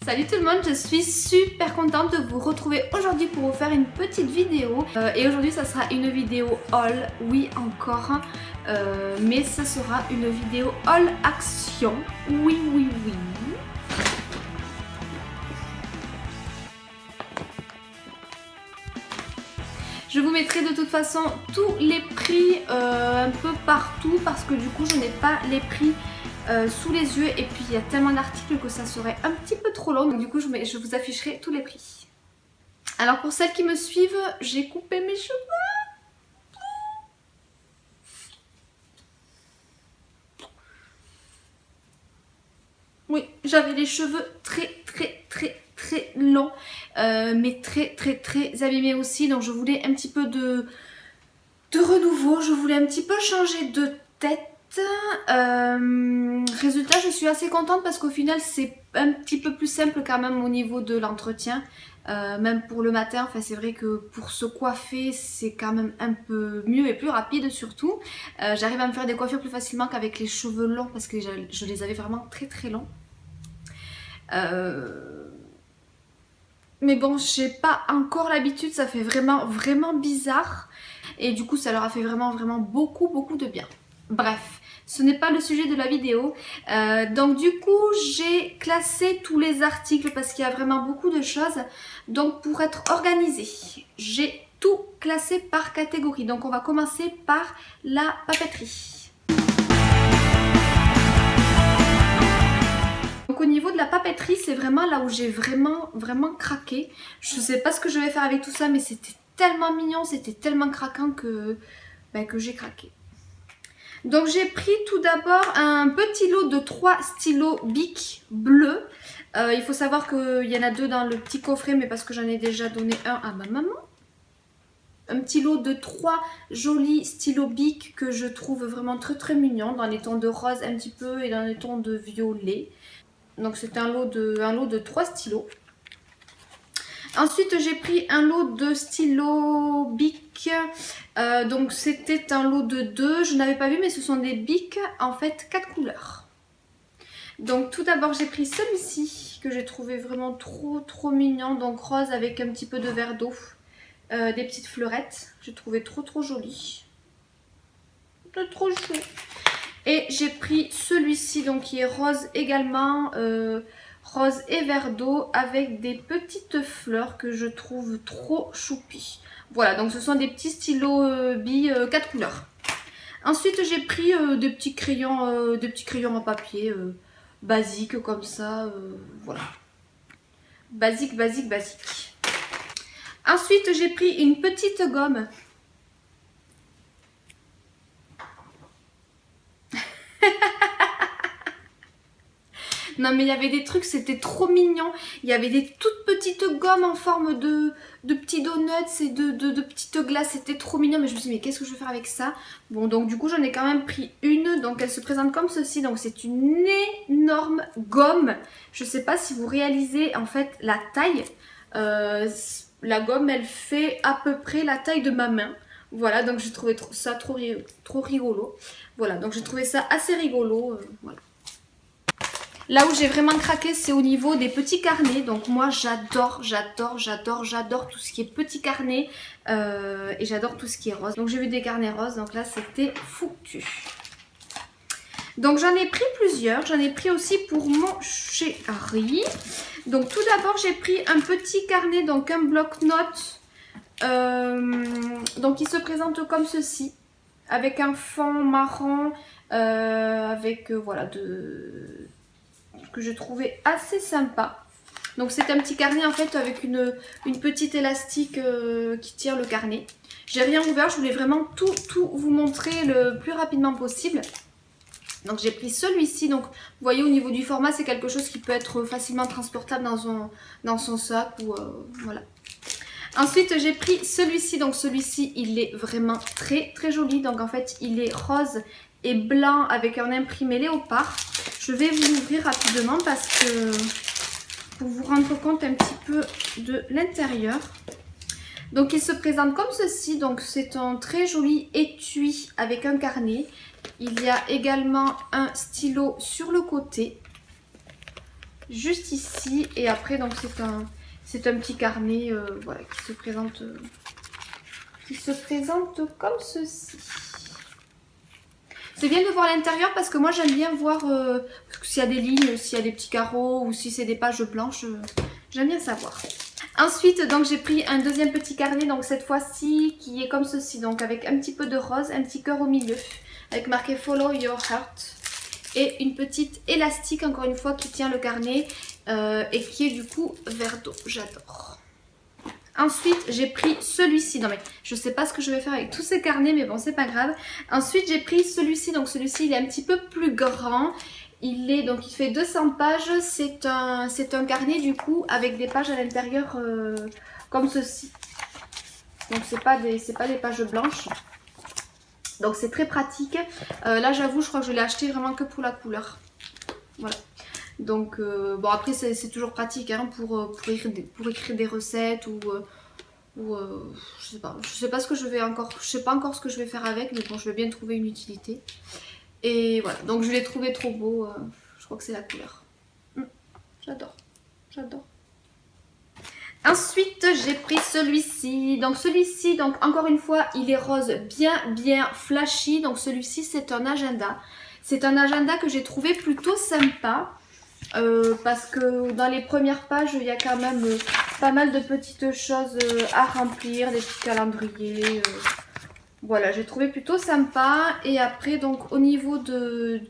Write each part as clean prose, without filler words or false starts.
Salut tout le monde, je suis super contente de vous retrouver aujourd'hui pour vous faire une petite vidéo. Et aujourd'hui ça sera une vidéo haul, oui encore, mais ça sera une vidéo haul action, oui. Je vous mettrai de toute façon tous les prix un peu partout parce que du coup je n'ai pas les prix sous les yeux et puis il y a tellement d'articles que ça serait un petit peu trop long, donc du coup je vous afficherai tous les prix. Alors pour celles qui me suivent, j'ai coupé mes cheveux. Oui, j'avais les cheveux très longs, mais très abîmés aussi, donc je voulais un petit peu de renouveau, je voulais un petit peu changer de tête. Résultat, je suis assez contente parce qu'au final c'est un petit peu plus simple quand même au niveau de l'entretien, même pour le matin. Enfin, c'est vrai que pour se coiffer c'est quand même un peu mieux et plus rapide surtout. J'arrive à me faire des coiffures plus facilement qu'avec les cheveux longs parce que je les avais vraiment très longs. Mais bon, j'ai pas encore l'habitude, ça fait vraiment bizarre et du coup ça leur a fait vraiment beaucoup de bien. Bref, ce n'est pas le sujet de la vidéo. Donc du coup j'ai classé tous les articles parce qu'il y a vraiment beaucoup de choses. Donc pour être organisée, j'ai tout classé par catégorie. Donc on va commencer par la papeterie. Donc au niveau de la papeterie, c'est vraiment là où j'ai vraiment craqué. Je sais pas ce que je vais faire avec tout ça, mais c'était tellement mignon, c'était tellement craquant que j'ai craqué. Donc j'ai pris tout d'abord un petit lot de 3 stylos Bic bleus. Il faut savoir qu'il y en a 2 dans le petit coffret, mais parce que j'en ai déjà donné un à ma maman. Un petit lot de 3 jolis stylos Bic que je trouve vraiment très mignons, dans les tons de rose un petit peu et dans les tons de violet. Donc c'est un lot de 3 stylos. Ensuite j'ai pris un lot de stylos Bic. Donc c'était un lot de 2. Je n'avais pas vu mais ce sont des Bic en fait 4 couleurs. Donc tout d'abord j'ai pris celui-ci que j'ai trouvé vraiment trop mignon. Donc rose avec un petit peu de verre d'eau. Des petites fleurettes. J'ai trouvé trop joli. C'est trop chou. Et j'ai pris celui-ci donc qui est rose également. Rose et vert d'eau avec des petites fleurs que je trouve trop choupi. Voilà, donc ce sont des petits stylos billes 4 couleurs. Ensuite j'ai pris des petits crayons en papier basiques comme ça, voilà. Basique. Ensuite j'ai pris une petite gomme. Non mais il y avait des trucs, c'était trop mignon. Il y avait des toutes petites gommes en forme de petits donuts et de petites glaces. C'était trop mignon, mais je me suis dit mais qu'est-ce que je vais faire avec ça? Bon, donc du coup j'en ai quand même pris une. Donc elle se présente comme ceci. Donc c'est une énorme gomme. Je sais pas si vous réalisez en fait la taille. La gomme elle fait à peu près la taille de ma main. Voilà, donc j'ai trouvé ça trop rigolo. Voilà, donc j'ai trouvé ça assez rigolo. Voilà. Là où j'ai vraiment craqué, c'est au niveau des petits carnets. Donc moi, j'adore tout ce qui est petits carnets. Et j'adore tout ce qui est rose. Donc j'ai vu des carnets roses. Donc là, c'était foutu. Donc j'en ai pris plusieurs. J'en ai pris aussi pour mon chéri. Donc tout d'abord, j'ai pris un petit carnet. Donc un bloc-notes. Donc il se présente comme ceci. Avec un fond marron. Avec voilà que je trouvais assez sympa. Donc c'est un petit carnet en fait avec une petite élastique qui tire le carnet. J'ai rien ouvert, je voulais vraiment tout vous montrer le plus rapidement possible. Donc j'ai pris celui-ci, donc vous voyez au niveau du format c'est quelque chose qui peut être facilement transportable dans son sac ou voilà. Ensuite j'ai pris celui-ci, donc celui-ci il est vraiment très joli. Donc en fait il est rose et blanc avec un imprimé léopard. Je vais vous l'ouvrir rapidement parce que pour vous rendre compte un petit peu de l'intérieur. Donc il se présente comme ceci. Donc c'est un très joli étui avec un carnet. Il y a également un stylo sur le côté. juste ici. Et après donc c'est un petit carnet voilà, qui se présente comme ceci. C'est bien de voir l'intérieur parce que moi j'aime bien voir s'il y a des lignes, s'il y a des petits carreaux ou si c'est des pages blanches. J'aime bien savoir. Ensuite donc j'ai pris un deuxième petit carnet, donc cette fois-ci qui est comme ceci, donc avec un petit peu de rose, un petit cœur au milieu, avec marqué Follow Your Heart. Et une petite élastique encore une fois qui tient le carnet et qui est du coup vert d'eau, j'adore. Ensuite, j'ai pris celui-ci. Non mais, je sais pas ce que je vais faire avec tous ces carnets, mais bon, c'est pas grave. Ensuite, j'ai pris celui-ci. Donc celui-ci, il est un petit peu plus grand. Il fait 200 pages. C'est un carnet du coup avec des pages à l'intérieur comme ceci. Donc c'est pas des pages blanches. Donc c'est très pratique. Là, j'avoue, je crois que je l'ai acheté vraiment que pour la couleur. Voilà. Donc bon, après c'est toujours pratique hein, pour écrire des recettes ou je sais pas ce que je vais encore, je sais pas encore ce que je vais faire avec, mais bon, je vais bien trouver une utilité. Et voilà, donc je l'ai trouvé trop beau, je crois que c'est la couleur. J'adore, j'adore. Ensuite, j'ai pris celui-ci. Donc celui-ci, donc encore une fois, il est rose bien flashy. Donc celui-ci, c'est un agenda. C'est un agenda que j'ai trouvé plutôt sympa. Parce que dans les premières pages il y a quand même pas mal de petites choses à remplir, des petits calendriers, voilà, j'ai trouvé plutôt sympa. Et après donc au niveau de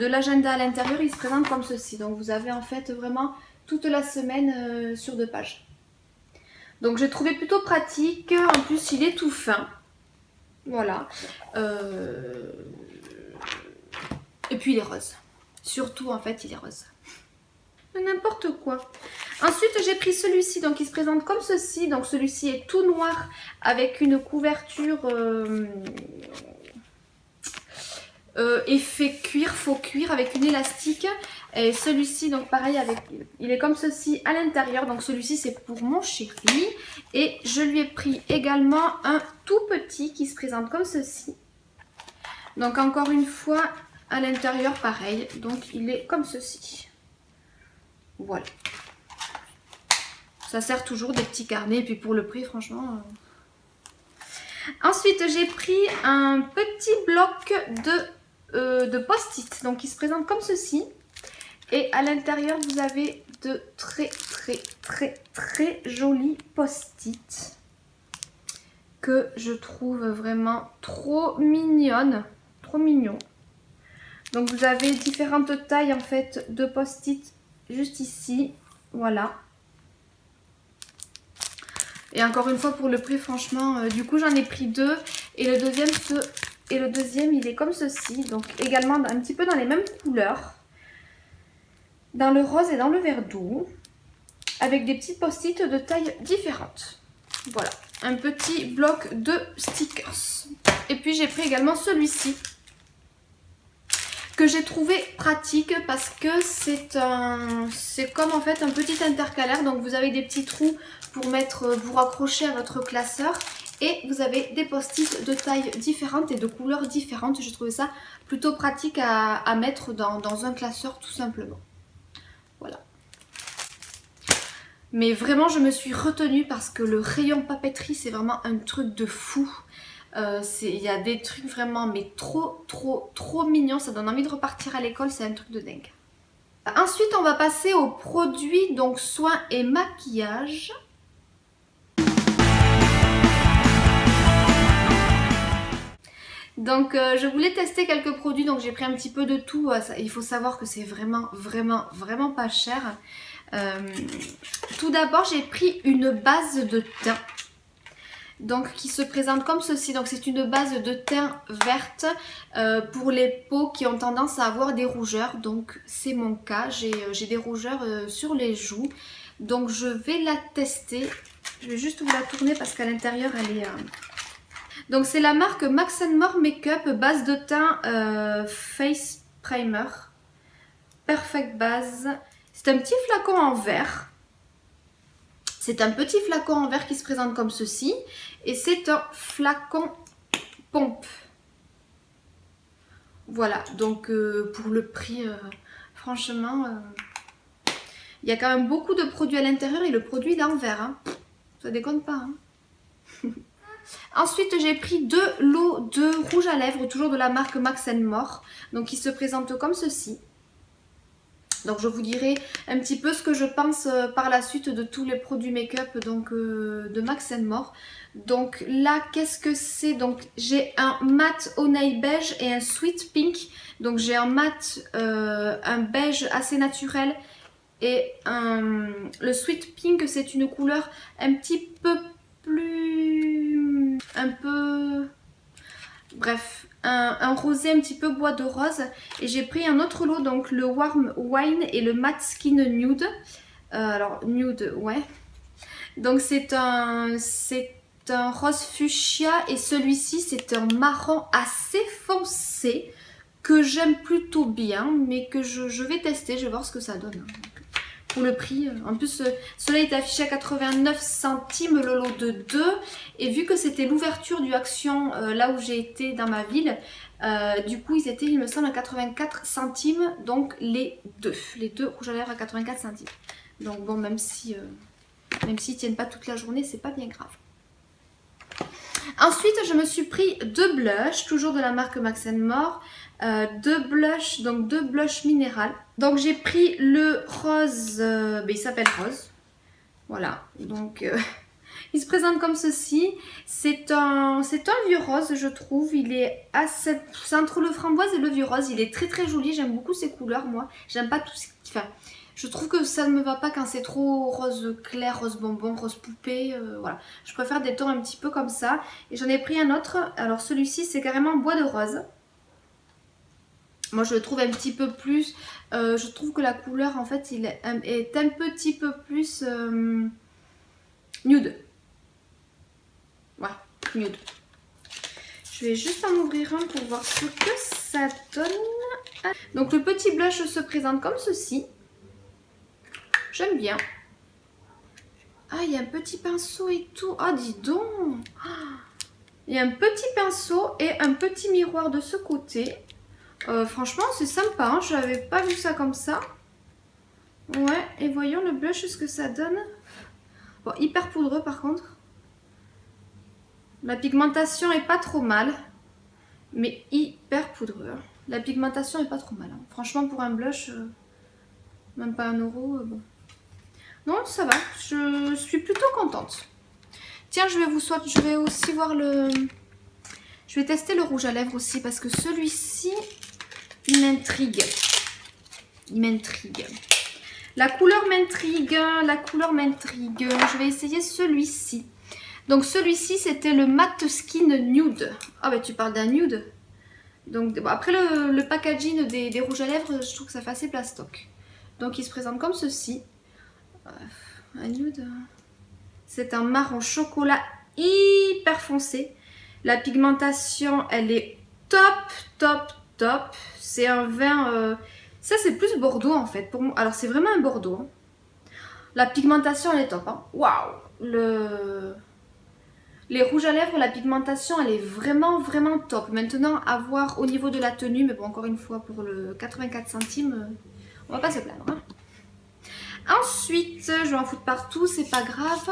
l'agenda à l'intérieur, il se présente comme ceci, donc vous avez en fait vraiment toute la semaine sur 2 pages, donc j'ai trouvé plutôt pratique. En plus il est tout fin, voilà, et puis il est rose, surtout en fait il est rose. N'importe quoi. Ensuite j'ai pris celui-ci, donc il se présente comme ceci. Donc celui-ci est tout noir avec une couverture effet cuir, faux cuir avec une élastique. Et celui-ci donc pareil, il est comme ceci à l'intérieur. Donc celui-ci c'est pour mon chéri. Et je lui ai pris également un tout petit qui se présente comme ceci. Donc encore une fois à l'intérieur pareil, donc il est comme ceci. Voilà. Ça sert toujours des petits carnets. Et puis pour le prix, franchement... Ensuite, j'ai pris un petit bloc de post-it. Donc, il se présente comme ceci. Et à l'intérieur, vous avez de très jolis post-it. Que je trouve vraiment trop mignonnes. Trop mignons. Donc, vous avez différentes tailles en fait de post-it juste ici. Voilà. Et encore une fois pour le prix, franchement, du coup j'en ai pris 2. Et le deuxième il est comme ceci. Donc également un petit peu dans les mêmes couleurs. Dans le rose et dans le vert d'eau. Avec des petits post-it de tailles différentes. Voilà, un petit bloc de stickers. Et puis j'ai pris également celui-ci. Que j'ai trouvé pratique parce que c'est comme en fait un petit intercalaire. Donc vous avez des petits trous pour vous raccrocher à votre classeur. Et vous avez des post-it de tailles différentes et de couleurs différentes. J'ai trouvé ça plutôt pratique à mettre dans un classeur tout simplement. Voilà. Mais vraiment je me suis retenue parce que le rayon papeterie c'est vraiment un truc de fou. Il y a des trucs vraiment mais trop mignons, ça donne envie de repartir à l'école, c'est un truc de dingue. Ensuite on va passer aux produits, donc soins et maquillage. Donc je voulais tester quelques produits, donc j'ai pris un petit peu de tout. Il faut savoir que c'est vraiment pas cher. Tout d'abord j'ai pris une base de teint. Donc qui se présente comme ceci. Donc c'est une base de teint verte pour les peaux qui ont tendance à avoir des rougeurs. Donc c'est mon cas, j'ai des rougeurs sur les joues. Donc je vais la tester. Je vais juste vous la tourner parce qu'à l'intérieur elle est... Donc c'est la marque Max & More Makeup base de teint Face Primer. Perfect Base. C'est un petit flacon en verre. C'est un petit flacon en verre qui se présente comme ceci. Et c'est un flacon pompe. Voilà, donc pour le prix, franchement, Il y a quand même beaucoup de produits à l'intérieur et le produit il est en verre. Hein. Ça déconne pas. Hein. Ensuite, j'ai pris 2 lots de rouge à lèvres, toujours de la marque Max More. Donc, qui se présentent comme ceci. Donc, je vous dirai un petit peu ce que je pense par la suite de tous les produits make-up de Max More. Donc, là, qu'est-ce que c'est? Donc, j'ai un mat au nail beige et un sweet pink. Donc, j'ai un mat, un beige assez naturel. Et le sweet pink, c'est une couleur un petit peu plus... Bref, un rosé un petit peu bois de rose. Et j'ai pris un autre lot, donc le warm wine et le matte skin nude. Alors, nude, ouais. Donc c'est un rose fuchsia et celui-ci, c'est un marron assez foncé que j'aime plutôt bien, mais que je vais tester, je vais voir ce que ça donne. Pour le prix, en plus cela est affiché à 89 centimes le lot de 2 et vu que c'était l'ouverture du Action là où j'ai été dans ma ville, du coup ils étaient il me semble à 84 centimes donc les deux rouges à lèvres à 84 centimes. Donc bon, même si ils tiennent pas toute la journée, c'est pas bien grave. Ensuite, je me suis pris 2 blushs, toujours de la marque Max More. 2 blushs, donc 2 blushs minéral. Donc j'ai pris le rose, il s'appelle rose. Voilà, donc il se présente comme ceci. C'est un vieux rose, je trouve. Il est assez, c'est entre le framboise et le vieux rose. Il est très très joli, j'aime beaucoup ces couleurs moi. J'aime pas tout ce qui... Enfin, je trouve que ça ne me va pas quand c'est trop rose clair, rose bonbon, rose poupée. Voilà, je préfère des tons un petit peu comme ça. Et j'en ai pris un autre. Alors celui-ci, c'est carrément bois de rose. Moi, je le trouve un petit peu plus... je trouve que la couleur, en fait, est un petit peu plus nude. Ouais, nude. Je vais juste en ouvrir un pour voir ce que ça donne. Donc, le petit blush se présente comme ceci. J'aime bien. Ah, il y a un petit pinceau et tout. Ah, dis donc. Il y a un petit pinceau et un petit miroir de ce côté. Franchement, c'est sympa. Hein. Je n'avais pas vu ça comme ça. Ouais, et voyons le blush, ce que ça donne. Bon, hyper poudreux par contre. La pigmentation est pas trop mal. Mais hyper poudreux. La pigmentation est pas trop mal. Hein. Franchement, pour un blush, même pas 1 euro. Bon. Non, ça va. Je suis plutôt contente. Tiens, je vais aussi voir le... Je vais tester le rouge à lèvres aussi parce que celui-ci, il m'intrigue. Il m'intrigue. La couleur m'intrigue. La couleur m'intrigue. Je vais essayer celui-ci. Donc celui-ci, c'était le matte skin nude. Ah bah tu parles d'un nude. Donc bon, après le packaging des rouges à lèvres, je trouve que ça fait assez plastoc. Donc il se présente comme ceci. Un nude. C'est un marron chocolat hyper foncé. La pigmentation, elle est top, top, top. C'est un vin... ça, c'est plus Bordeaux, en fait. Pour moi. Alors, c'est vraiment un Bordeaux. Hein. La pigmentation, elle est top. Hein. Waouh. Les rouges à lèvres, la pigmentation, elle est vraiment, vraiment top. Maintenant, à voir au niveau de la tenue. Mais bon, encore une fois, pour le 84 centimes, on va pas se plaindre. Hein. Ensuite, je vais en foutre partout, c'est pas grave.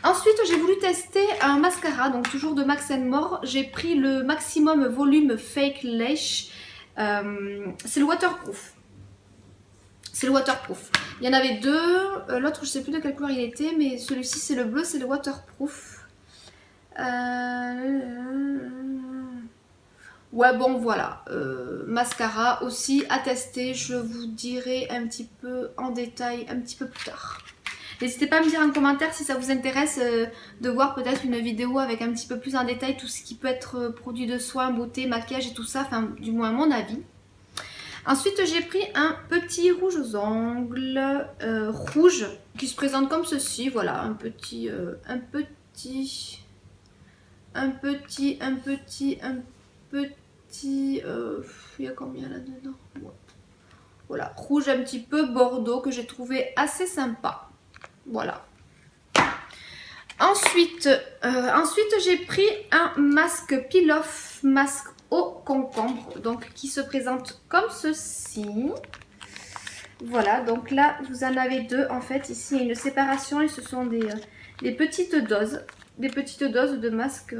Ensuite, j'ai voulu tester un mascara, donc toujours de Max More. J'ai pris le Maximum Volume Fake Lash. C'est le waterproof. C'est le waterproof. Il y en avait 2. L'autre, je sais plus de quelle couleur il était, mais celui-ci, c'est le bleu, c'est le waterproof. Ouais, bon, voilà. Mascara aussi à tester. Je vous dirai un petit peu en détail un petit peu plus tard. N'hésitez pas à me dire en commentaire si ça vous intéresse de voir peut-être une vidéo avec un petit peu plus en détail tout ce qui peut être produit de soin, beauté, maquillage et tout ça. Enfin, du moins à mon avis. Ensuite, j'ai pris un petit rouge aux ongles rouge qui se présente comme ceci. Voilà, un petit... il y a combien là-dedans? Ouais. Voilà, rouge un petit peu bordeaux que j'ai trouvé assez sympa. Voilà. Ensuite j'ai pris un masque peel-off, masque au concombre, donc qui se présente comme ceci. Voilà, donc là, vous en avez deux. En fait, ici, il y a une séparation et ce sont des petites doses. Des petites doses de masque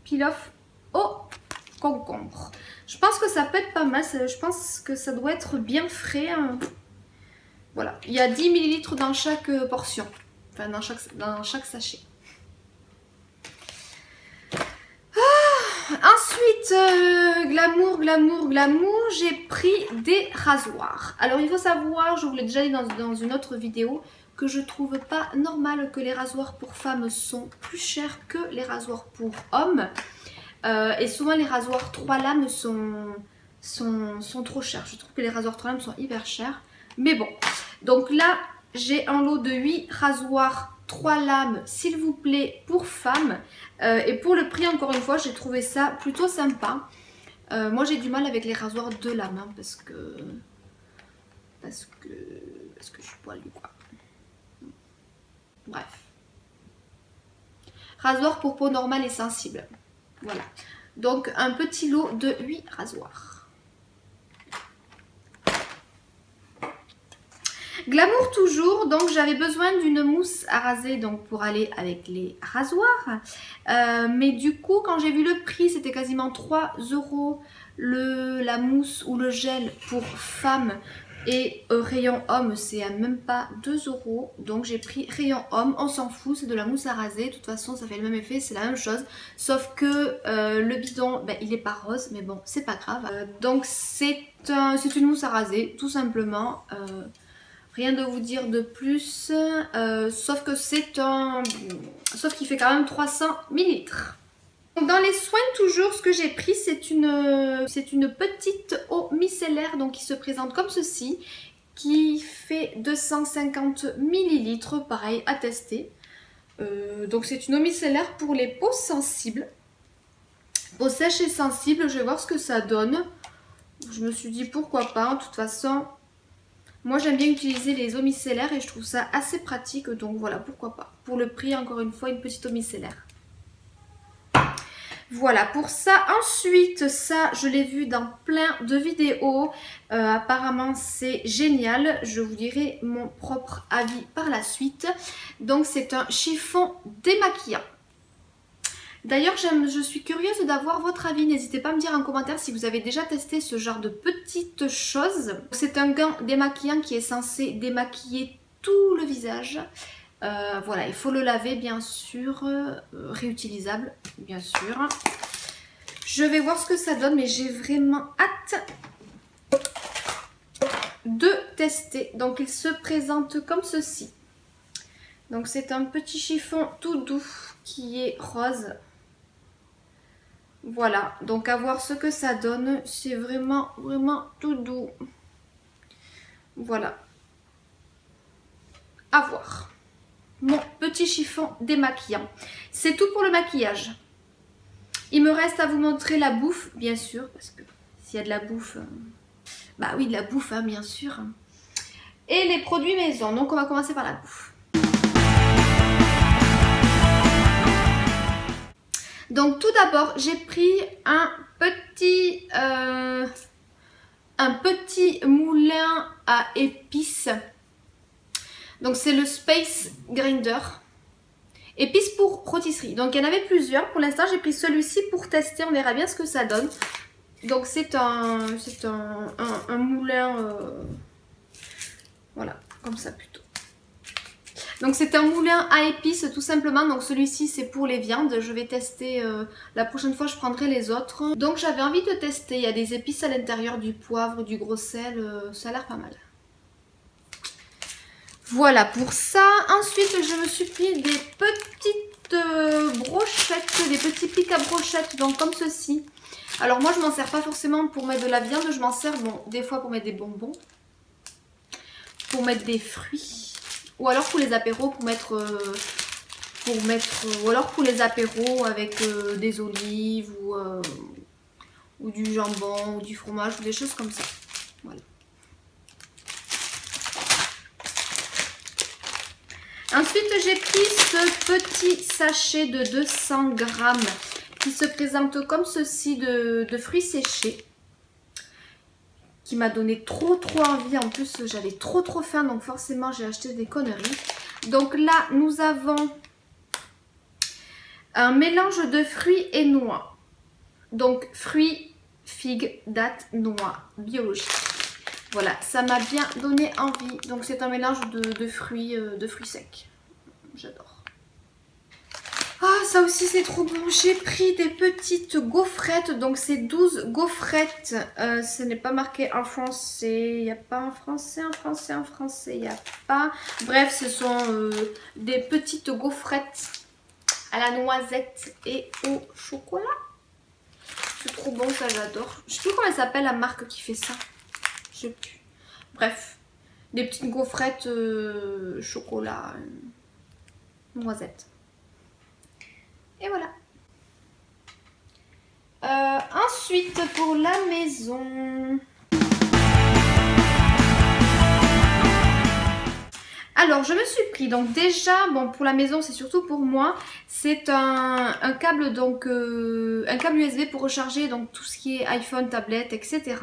peel-off au concombre. Je pense que ça peut être pas mal. Je pense que ça doit être bien frais. Hein. Voilà, il y a 10 ml dans chaque portion. Enfin, dans chaque sachet. Ensuite, glamour, j'ai pris des rasoirs. Alors il faut savoir, je vous l'ai déjà dit dans une autre vidéo, que je trouve pas normal que les rasoirs pour femmes sont plus chers que les rasoirs pour hommes. Et souvent les rasoirs 3 lames sont trop chers. Je trouve que les rasoirs 3 lames sont hyper chers. Mais bon, donc là j'ai un lot de 8 rasoirs 3 lames, s'il vous plaît, pour femmes. Et pour le prix, encore une fois, j'ai trouvé ça plutôt sympa. Moi, j'ai du mal avec les rasoirs 2 lames, hein, parce que je suis poilue, quoi. Bref. Rasoir pour peau normale et sensible. Voilà. Donc, un petit lot de 8 rasoirs. Glamour toujours, donc j'avais besoin d'une mousse à raser donc pour aller avec les rasoirs. Mais du coup, quand j'ai vu le prix, c'était quasiment 3 € la mousse ou le gel pour femmes. Et rayon homme, c'est à même pas 2 €. Donc j'ai pris rayon homme, on s'en fout, c'est de la mousse à raser. De toute façon, ça fait le même effet, c'est la même chose. Sauf que le bidon, ben, il est pas rose, mais bon, c'est pas grave. Donc c'est une mousse à raser, tout simplement. Rien de vous dire de plus, sauf que sauf qu'il fait quand même 300 ml. Dans les soins toujours, ce que j'ai pris, c'est une petite eau micellaire donc qui se présente comme ceci, qui fait 250 ml, pareil à tester. Donc c'est une eau micellaire pour les peaux sensibles. Peau sèche et sensible, je vais voir ce que ça donne. Je me suis dit pourquoi pas, de toute façon... Moi j'aime bien utiliser les eaux micellaires et je trouve ça assez pratique, donc voilà, pourquoi pas. Pour le prix, encore une fois, une petite eau micellaire. Voilà pour ça. Ensuite, ça je l'ai vu dans plein de vidéos. Apparemment c'est génial. Je vous dirai mon propre avis par la suite. Donc c'est un chiffon démaquillant. D'ailleurs, je suis curieuse d'avoir votre avis. N'hésitez pas à me dire en commentaire si vous avez déjà testé ce genre de petites choses. C'est un gant démaquillant qui est censé démaquiller tout le visage. Voilà, il faut le laver bien sûr, réutilisable bien sûr. Je vais voir ce que ça donne, mais j'ai vraiment hâte de tester. Donc il se présente comme ceci. Donc c'est un petit chiffon tout doux qui est rose. Voilà, donc à voir ce que ça donne, c'est vraiment tout doux. Voilà. À voir. Mon petit chiffon démaquillant. C'est tout pour le maquillage. Il me reste à vous montrer la bouffe, bien sûr, parce que s'il y a de la bouffe, bah oui, de la bouffe, hein, bien sûr. Et les produits maison, donc on va commencer par la bouffe. Donc tout d'abord, j'ai pris un petit moulin à épices. Donc c'est le Space Grinder. Épices pour rôtisserie. Donc il y en avait plusieurs. Pour l'instant, j'ai pris celui-ci pour tester. On verra bien ce que ça donne. Donc c'est un moulin... voilà, comme ça plutôt. Donc c'est un moulin à épices tout simplement, donc celui-ci c'est pour les viandes, je vais tester, la prochaine fois je prendrai les autres. Donc j'avais envie de tester, il y a des épices à l'intérieur, du poivre, du gros sel, ça a l'air pas mal. Voilà pour ça. Ensuite je me suis pris des petites brochettes, des petits pics à brochettes, donc comme ceci. Alors moi je m'en sers pas forcément pour mettre de la viande, je m'en sers bon, des fois pour mettre des bonbons, pour mettre des fruits. Ou alors pour les apéros, ou alors pour les apéros avec des olives ou du jambon ou du fromage ou des choses comme ça. Voilà. Ensuite j'ai pris ce petit sachet de 200 grammes qui se présente comme ceci de fruits séchés. qui m'a donné trop envie. En plus, j'avais trop faim, donc forcément, j'ai acheté des conneries. Donc là, nous avons un mélange de fruits et noix. Donc, fruits, figues, dattes, noix, biologiques. Voilà, ça m'a bien donné envie. Donc, c'est un mélange de fruits secs. J'adore. Ah, ça aussi c'est trop bon. J'ai pris des petites gaufrettes. Donc c'est 12 gaufrettes. Ce n'est pas marqué en français. Il n'y a pas en français, il n'y a pas. Bref, ce sont des petites gaufrettes à la noisette et au chocolat. C'est trop bon, ça j'adore. Je sais plus comment elle s'appelle la marque qui fait ça. Je sais plus. Bref, des petites gaufrettes chocolat, noisette. Et voilà. Ensuite, pour la maison. Alors, je me suis pris, donc déjà, bon, pour la maison, c'est surtout pour moi, c'est un câble, donc un câble USB pour recharger donc tout ce qui est iPhone, tablette, etc.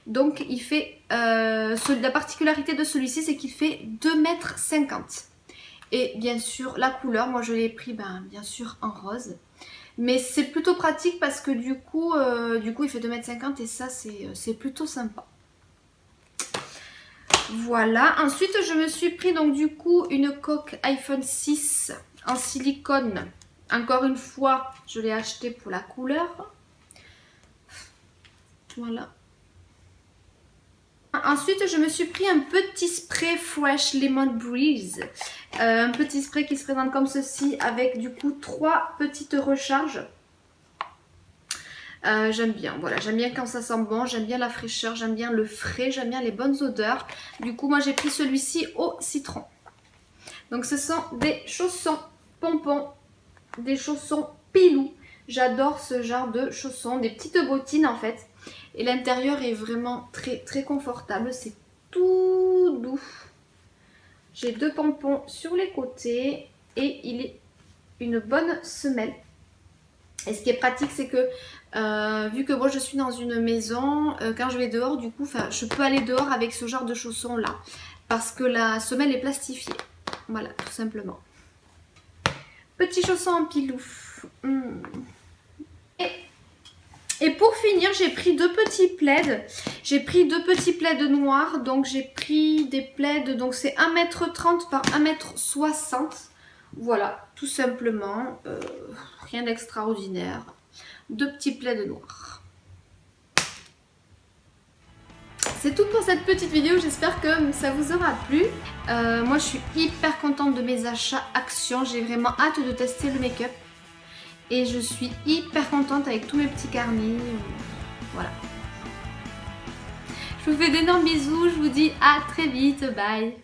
Donc, il fait, la particularité de celui-ci, c'est qu'il fait 2,50 m. Et bien sûr, la couleur, moi je l'ai pris bien sûr en rose. Mais c'est plutôt pratique parce que du coup il fait 2,50 m et ça c'est plutôt sympa. Voilà, ensuite je me suis pris donc du coup une coque iPhone 6 en silicone. Encore une fois, je l'ai acheté pour la couleur. Voilà. Ensuite, je me suis pris un petit spray Fresh Lemon Breeze. Un petit spray qui se présente comme ceci avec du coup 3 petites recharges. J'aime bien, voilà, j'aime bien quand ça sent bon, j'aime bien la fraîcheur, j'aime bien le frais, j'aime bien les bonnes odeurs. Du coup, moi j'ai pris celui-ci au citron. Donc ce sont des chaussons pompons, des chaussons pilou. J'adore ce genre de chaussons, des petites bottines en fait. Et l'intérieur est vraiment très confortable, c'est tout doux. J'ai 2 pompons sur les côtés et il est une bonne semelle. Et ce qui est pratique, c'est que vu que moi je suis dans une maison, quand je vais dehors, du coup, je peux aller dehors avec ce genre de chaussons là. Parce que la semelle est plastifiée. Voilà, tout simplement. Petit chausson en pilou. Et pour finir, j'ai pris 2 petits plaids. J'ai pris 2 petits plaids noirs. Donc j'ai pris des plaids, donc c'est 1,30 m par 1,60 m. Voilà, tout simplement. Rien d'extraordinaire. 2 petits plaids noirs. C'est tout pour cette petite vidéo, j'espère que ça vous aura plu. Moi je suis hyper contente de mes achats Action. J'ai vraiment hâte de tester le make-up. Et je suis hyper contente avec tous mes petits carnets. Voilà. Je vous fais d'énormes bisous. Je vous dis à très vite. Bye.